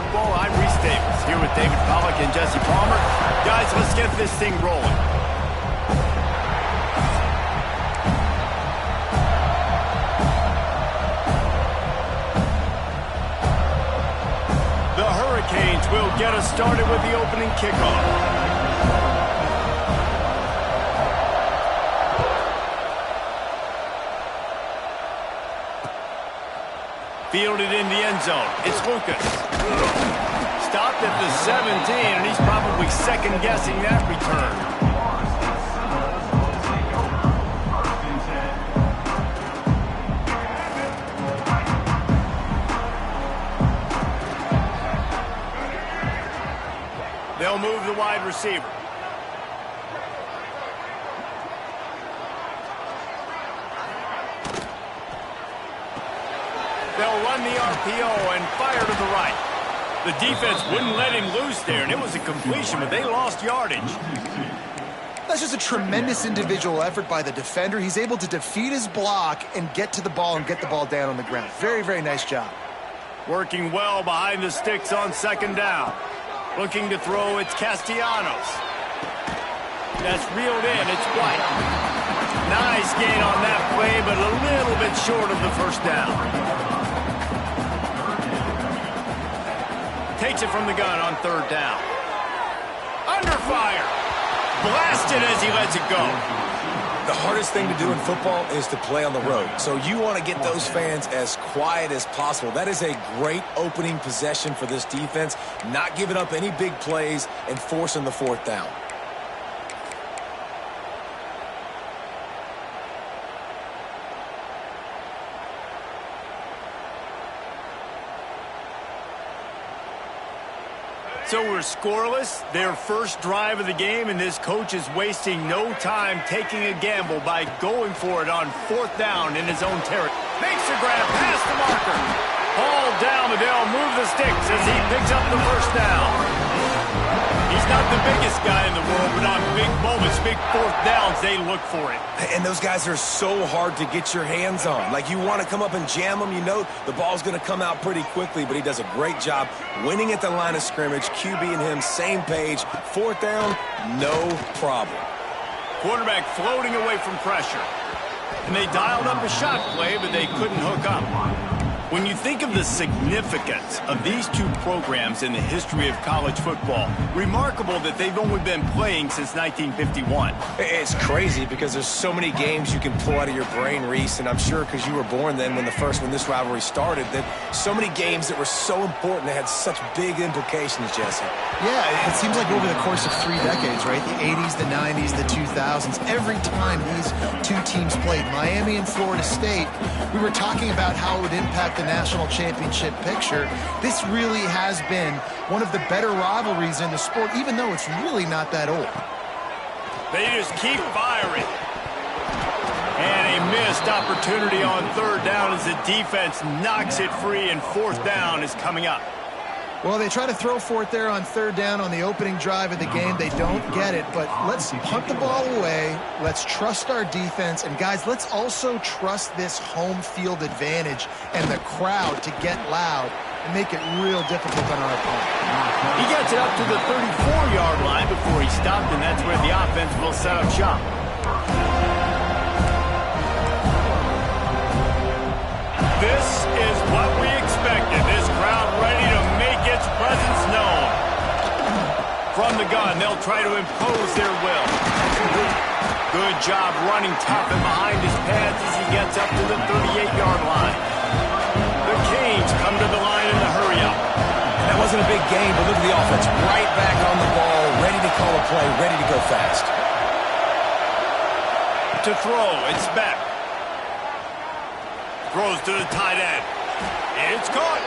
football. I'm Reese Davis, here with David Pollack and Jesse Palmer. Guys, let's get this thing rolling. The Hurricanes will get us started with the opening kickoff. Fielded in the end zone. It's Lucas. Stopped at the 17, and he's probably second-guessing that return. They'll move the wide receiver. They'll run the RPO and fire to the right. The defense wouldn't let him loose there, and it was a completion, but they lost yardage. That's just a tremendous individual effort by the defender. He's able to defeat his block and get to the ball and get the ball down on the ground. Very, very nice job. Working well behind the sticks on second down. Looking to throw, it's Castellanos. That's reeled in, it's White. Nice gain on that play, but a little bit short of the first down. Takes it from the gun on third down. Under fire. Blasted as he lets it go. The hardest thing to do in football is to play on the road. So you want to get those fans as quiet as possible. That is a great opening possession for this defense. Not giving up any big plays and forcing the fourth down. So we're scoreless, their first drive of the game, and this coach is wasting no time taking a gamble by going for it on fourth down in his own territory. Makes the grab past the marker. Ball down, but they'll move the sticks as he picks up the first down. He's not the biggest guy in the world, but on big moments, big fourth downs, they look for it. And those guys are so hard to get your hands on. Like, you want to come up and jam them, you know the ball's going to come out pretty quickly, but he does a great job winning at the line of scrimmage. QB and him, same page. Fourth down, no problem. Quarterback floating away from pressure. And they dialed up a shot play, but they couldn't hook up. When you think of the significance of these two programs in the history of college football, remarkable that they've only been playing since 1951. It's crazy because there's so many games you can pull out of your brain, Reese, and I'm sure because you were born then when this rivalry started, that so many games that were so important, they had such big implications, Jesse. Yeah, it seems like over the course of 3 decades, right? The 80s, the 90s, the 2000s, every time these two teams played, Miami and Florida State, we were talking about how it would impact the national championship picture. This really has been one of the better rivalries in the sport, even though it's really not that old. They just keep firing. And a missed opportunity on third down as the defense knocks it free, and fourth down is coming up. Well, they try to throw for it there on third down on the opening drive of the game. They don't get it, but let's punt the ball away. Let's trust our defense. And, guys, let's also trust this home field advantage and the crowd to get loud and make it real difficult on our opponent. He gets it up to the 34-yard line before he stopped, and that's where the offense will set up shop. This is what we expected. This crowd ready to make its presence known. From the gun, they'll try to impose their will. Good job running tough and behind his pads as he gets up to the 38-yard line. The Canes come to the line in the hurry-up. That wasn't a big game, but look at the offense. Right back on the ball, ready to call a play, ready to go fast. To throw, it's Beck. Throws to the tight end. It's caught.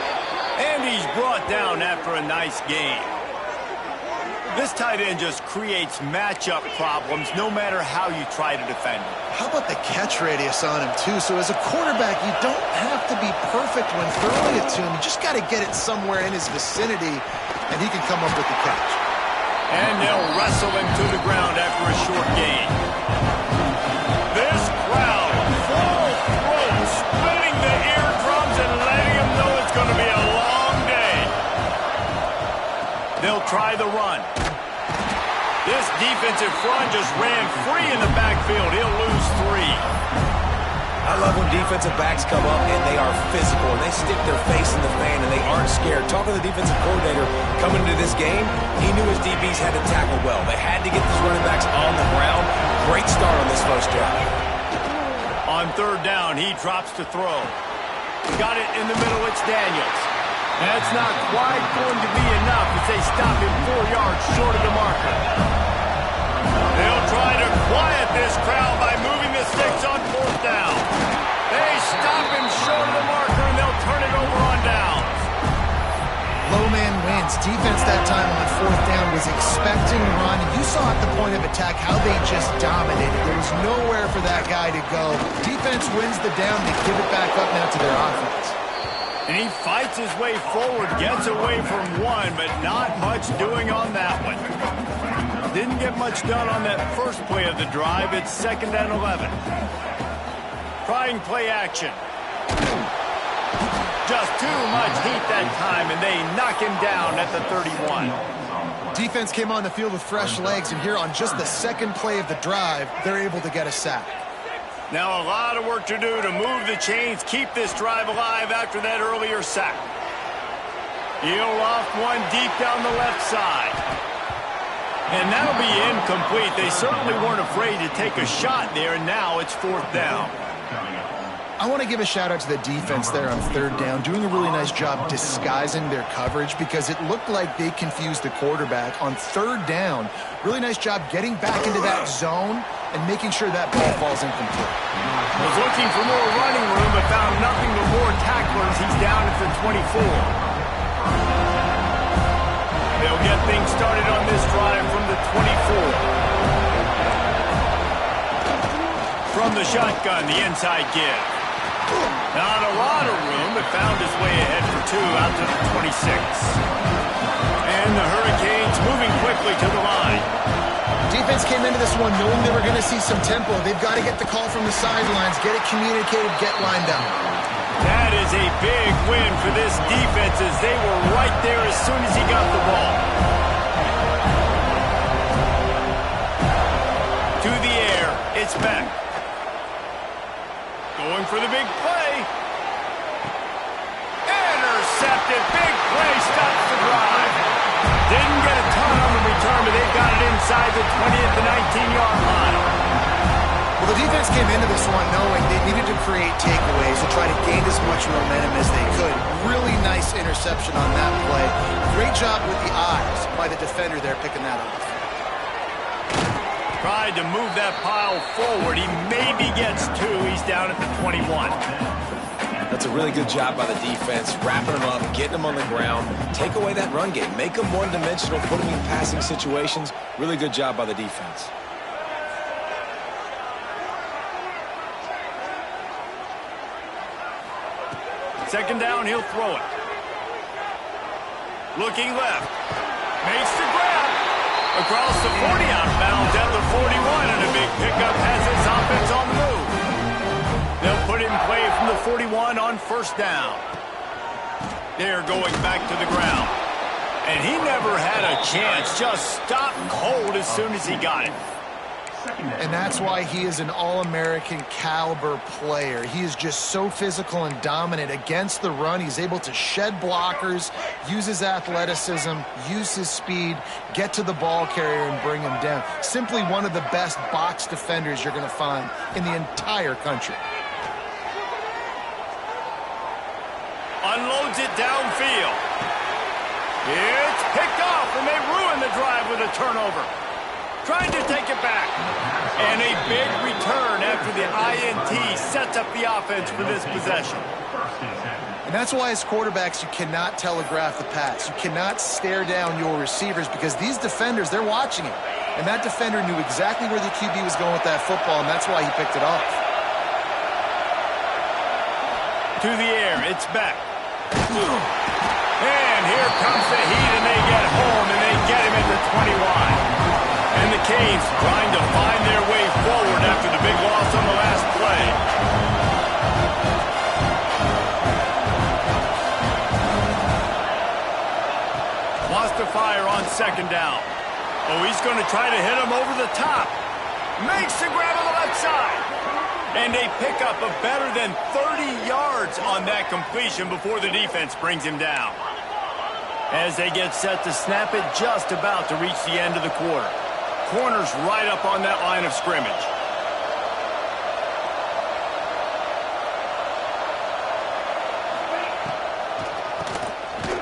And he's brought down after a nice gain. This tight end just creates matchup problems no matter how you try to defend him. How about the catch radius on him, too? So as a quarterback, you don't have to be perfect when throwing it to him. You just got to get it somewhere in his vicinity, and he can come up with the catch. And they'll wrestle him to the ground after a short gain. This crowd, full throat, spinning the eardrums and letting him know it's going to be a long day. They'll try the run. This defensive front just ran free in the backfield. He'll lose 3. I love when defensive backs come up and they are physical and they stick their face in the fan and they aren't scared. Talking to the defensive coordinator coming into this game, he knew his DBs had to tackle well. They had to get these running backs on the ground. Great start on this first drive. On 3rd down, he drops to throw. Got it in the middle. It's Daniels. That's not quite going to be enough as they stop him 4 yards short of the marker. They'll try to quiet this crowd by moving the sticks on 4th down. They stop him short of the marker, and they'll turn it over on downs. Low man wins. Defense that time on 4th down was expecting run. You saw at the point of attack how they just dominated. There was nowhere for that guy to go. Defense wins the down. They give it back up now to their offense. And he fights his way forward, gets away from one, but not much doing on that one. Didn't get much done on that first play of the drive. It's 2nd and 11. Trying play action. Just too much heat that time, and they knock him down at the 31. Defense came on the field with fresh legs, and here on just the 2nd play of the drive, they're able to get a sack. Now a lot of work to do to move the chains, keep this drive alive after that earlier sack. He'll loft one deep down the left side. And that'll be incomplete. They certainly weren't afraid to take a shot there, and now it's 4th down. I want to give a shout-out to the defense there on 3rd down, doing a really nice job disguising their coverage because it looked like they confused the quarterback. On 3rd down, really nice job getting back into that zone and making sure that ball falls incomplete. Was looking for more running room, but found nothing but more tacklers. He's down at the 24. They'll get things started on this drive from the 24. From the shotgun, the inside give. Not a lot of room, but found his way ahead for 2 out to the 26. And the Hurricanes moving quickly to the line. Defense came into this one knowing they were going to see some tempo. They've got to get the call from the sidelines, get it communicated, get lined up. That is a big win for this defense as they were right there as soon as he got the ball. To the air, it's Beck. Going for the big play. Intercepted. Big play stops the drive. Didn't get a ton on the return, but they've got it inside the 20 at the 19-yard line. Well, the defense came into this one knowing they needed to create takeaways to try to gain as much momentum as they could. Really nice interception on that play. Great job with the eyes by the defender there picking that off. Tried to move that pile forward. He maybe gets 2. He's down at the 21. That's a really good job by the defense, wrapping them up, getting them on the ground, take away that run game, make them one-dimensional, put them in passing situations. Really good job by the defense. Second down, he'll throw it. Looking left. Makes the grab. Across the 40, out of bounds at the 41, and a big pickup has his offense on the move. They'll put it in play from the 41 on 1st down. They're going back to the ground. And he never had a chance. Just stopped cold as soon as he got it. And that's why he is an All-American caliber player. He is just so physical and dominant against the run. He's able to shed blockers, use his athleticism, use his speed, get to the ball carrier and bring him down. Simply one of the best box defenders you're going to find in the entire country. Unloads it downfield. It's picked off, and they ruin the drive with a turnover. Trying to take it back. And a big return after the INT sets up the offense for this possession. And that's why as quarterbacks you cannot telegraph the pass. You cannot stare down your receivers because these defenders, they're watching it. And that defender knew exactly where the QB was going with that football, and that's why he picked it off. To the air, it's back. And here comes the heat, and they get home, and they get him at the 21. And the Canes trying to find their way forward after the big loss on the last play. Lost to fire on second down. Oh, he's going to try to hit him over the top. Makes the grab on the left side. And a pickup of better than 30 yards on that completion before the defense brings him down. As they get set to snap it, just about to reach the end of the quarter. Corner's right up on that line of scrimmage.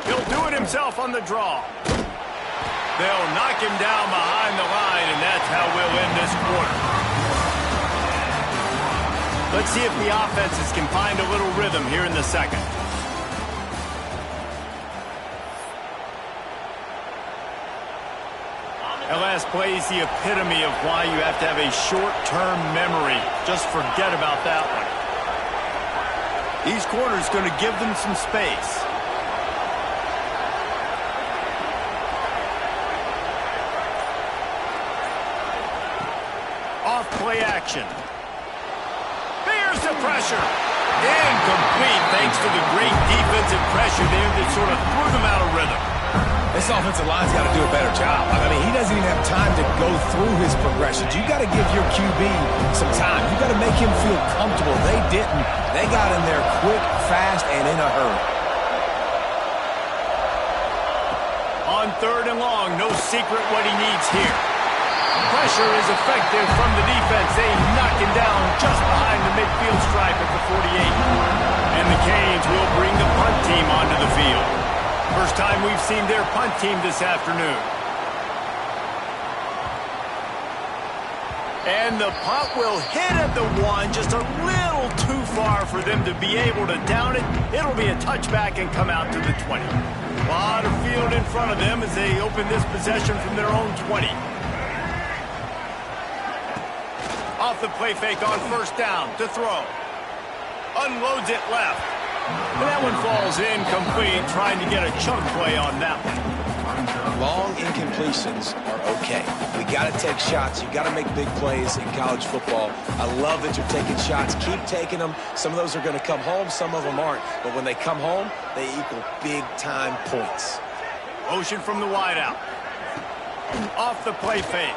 He'll do it himself on the draw. They'll knock him down behind the line, and that's how we'll end this quarter. Let's see if the offenses can find a little rhythm here in the second. That last play is the epitome of why you have to have a short-term memory. Just forget about that one. These corners going to give them some space. Off play action. Here's the pressure. Incomplete thanks to the great defensive pressure there that sort of threw them out of rhythm. This offensive line's got to do a better job. I mean, he doesn't even have time to go through his progressions. You got to give your QB some time. You got to make him feel comfortable. They didn't. They got in there quick, fast, and in a hurry. On third and long, no secret what he needs here. Pressure is effective from the defense. They knock him down just behind the midfield stripe at the 48. And the Canes will bring the punt team onto the field. First time we've seen their punt team this afternoon. And the punt will hit at the 1, just a little too far for them to be able to down it. It'll be a touchback and come out to the 20. A lot of field in front of them as they open this possession from their own 20. Off the play fake on first down to throw. Unloads it left. And that one falls incomplete, trying to get a chunk play on that one. Long incompletions are okay. We got to take shots. You got to make big plays in college football. I love that you're taking shots. Keep taking them. Some of those are going to come home. Some of them aren't. But when they come home, they equal big-time points. Motion from the wideout. Off the play fake.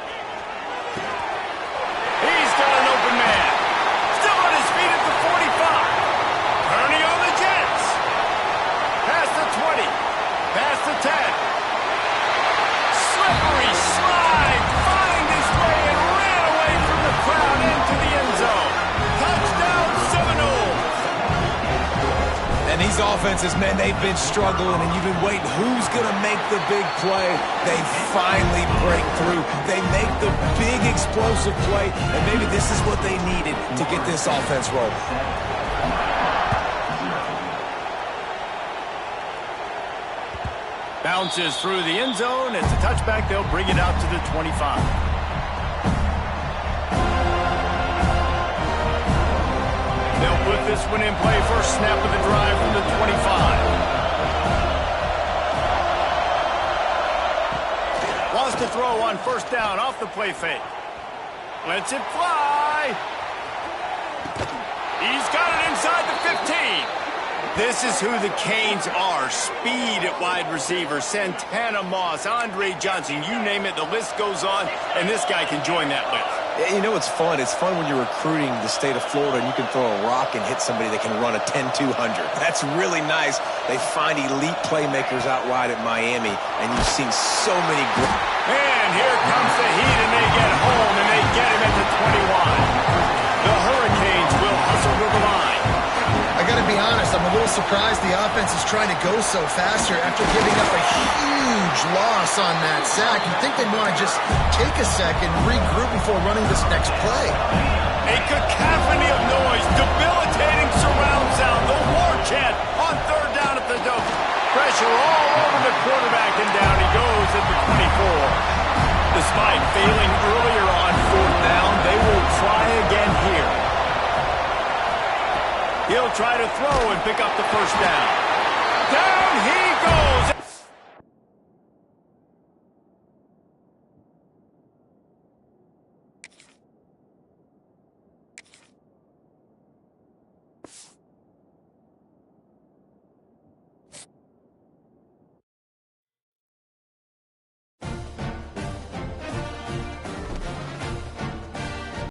He's got an open man. Still on his feet at the 45. Turning on the Jets. Past the 20. Past the 10. Slippery slide. Find his way and ran away from the crowd into the end zone. Touchdown Seminoles. And these offenses, man, they've been struggling, and you've been waiting. Who's going to make the big play? They finally break through. They make the big explosive play, and maybe this is what they needed to get this offense rolling. Bounces through the end zone. It's a touchback. They'll bring it out to the 25. They'll put this one in play. First snap of the drive from the 25. Lost to throw on first down off the play fake. Lets it fly. He's got it inside the 15. This is who the Canes are. Speed at wide receiver. Santana Moss, Andre Johnson, you name it, the list goes on, and this guy can join that list. You know, it's fun. It's fun when you're recruiting the state of Florida and you can throw a rock and hit somebody that can run a 10-200. That's really nice. They find elite playmakers out wide at Miami, and you've seen so many great. And here comes the heat, and they get home, and they get him at the 21. The Hurricanes will hustle to the line. I got to be honest, I'm a little surprised the offense is trying to go so fast here after giving up a huge loss on that sack. You'd think they'd want to just take a second, regroup before running this next play. A cacophony of noise, debilitating surround sound, the war chant on third down at the dope. Pressure all over the quarterback, and down he goes at the 24. Despite failing earlier on fourth down, they will try again here. He'll try to throw and pick up the first down. Down he goes.